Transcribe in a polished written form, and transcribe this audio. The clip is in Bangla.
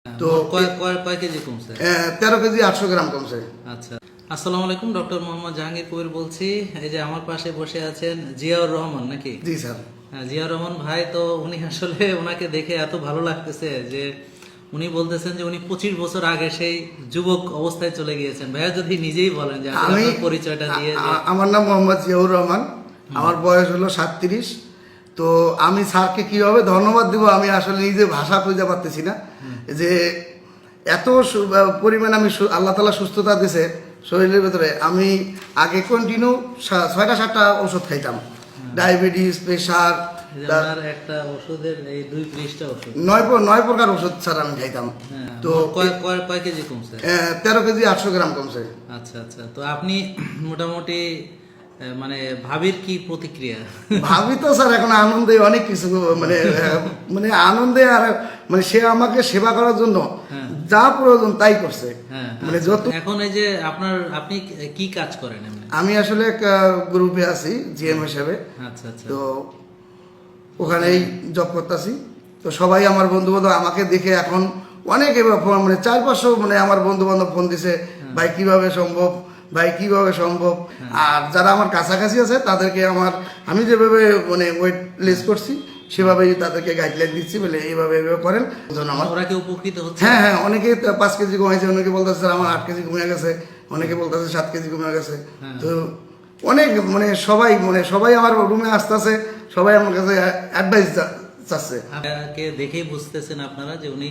তো কয় কেজি কমছে? 13 কেজি 800 গ্রাম কমছে। আচ্ছা, আসসালামু আলাইকুম, ডক্টর মোহাম্মদ জাহাঙ্গীর কবির বলছি। এই যে আমার পাশে বসে আছেন জিয়াউর রহমান, নাকি? জি স্যার। হ্যাঁ, জিয়াউর রহমান ভাই, তো উনি আসলে ওনাকে দেখে এত ভালো লাগতেছে যে উনি বলতেছেন যে উনি 25 বছর আগে সেই যুবক অবস্থায় চলে গিয়েছেন। ভাইয়া যদি নিজেই বলেন যে আসলে আপনার পরিচয়টা দিয়ে যে। আমার নাম মোহাম্মদ জিয়াউর রহমান, আমার বয়স হলো 37। তো আমি স্যারকে কিভাবে ধন্যবাদ দিব আমি আসলে নিজে ভাষা খুঁজে পারতেছি না যে এত পরিমাণ আমি আল্লাহ তাআলা সুস্থতা দিয়েছে শরীরের ভেতরে। আমি আগে কন্টিনিউ 6টা-7টা ওষুধ খাইতাম, ডায়াবেটিস, প্রেশার, আপনার একটা ওষুধের এই 2 পৃষ্ঠা ওষুধ, 9 প্রকার ওষুধ স্যার আমি খাইতাম। তো কয় কেজি কমছে? 13 কেজি 800 গ্রাম কমছে। আচ্ছা আচ্ছা, তো আপনি মোটামুটি মানে ভাবির কি প্রতিক্রিয়া? ভাবি তো স্যার এখন আনন্দে অনেক কিছু মানে মানে আনন্দে, আর মানে সে আমাকে সেবা করার জন্য যা প্রয়োজন তাই করছে। মানে যত এখন এই যে আপনি কি কাজ করেন এমনি? আমি আসলে এক গ্রুপে আছি জিএম হিসেবে। আচ্ছা আচ্ছা। তো ওখানেই জব করতেছি। তো সবাই আমার বন্ধু বান্ধব আমাকে দেখে এখন অনেকে মানে 400-500 মানে আমার বন্ধু বান্ধব ফোন দিছে, ভাই কিভাবে সম্ভব, ভাই কিভাবে সম্ভব। আর যারা আমার কাছাকাছি আছে তাদেরকে আমি যেভাবে মানে ওয়েট লেস করছি সেভাবেই তাদেরকে গাইডলাইন দিচ্ছি, বলে এইভাবে এইভাবে করেন। ওরা কি উপকৃত হচ্ছে? হ্যাঁ হ্যাঁ, অনেকে 5 কেজি কমাইছে, অনেকে বলতেছে স্যার আমার 8 কেজি কমে গেছে, অনেকে বলতেছে 7 কেজি কমে গেছে। তো অনেক মানে সবাই আমার রুমে আসতেছে, সবাই আমার কাছে অ্যাডভাইস চাচ্ছে। আপনাকে দেখেই বুঝতেছেন আপনারা যে উনি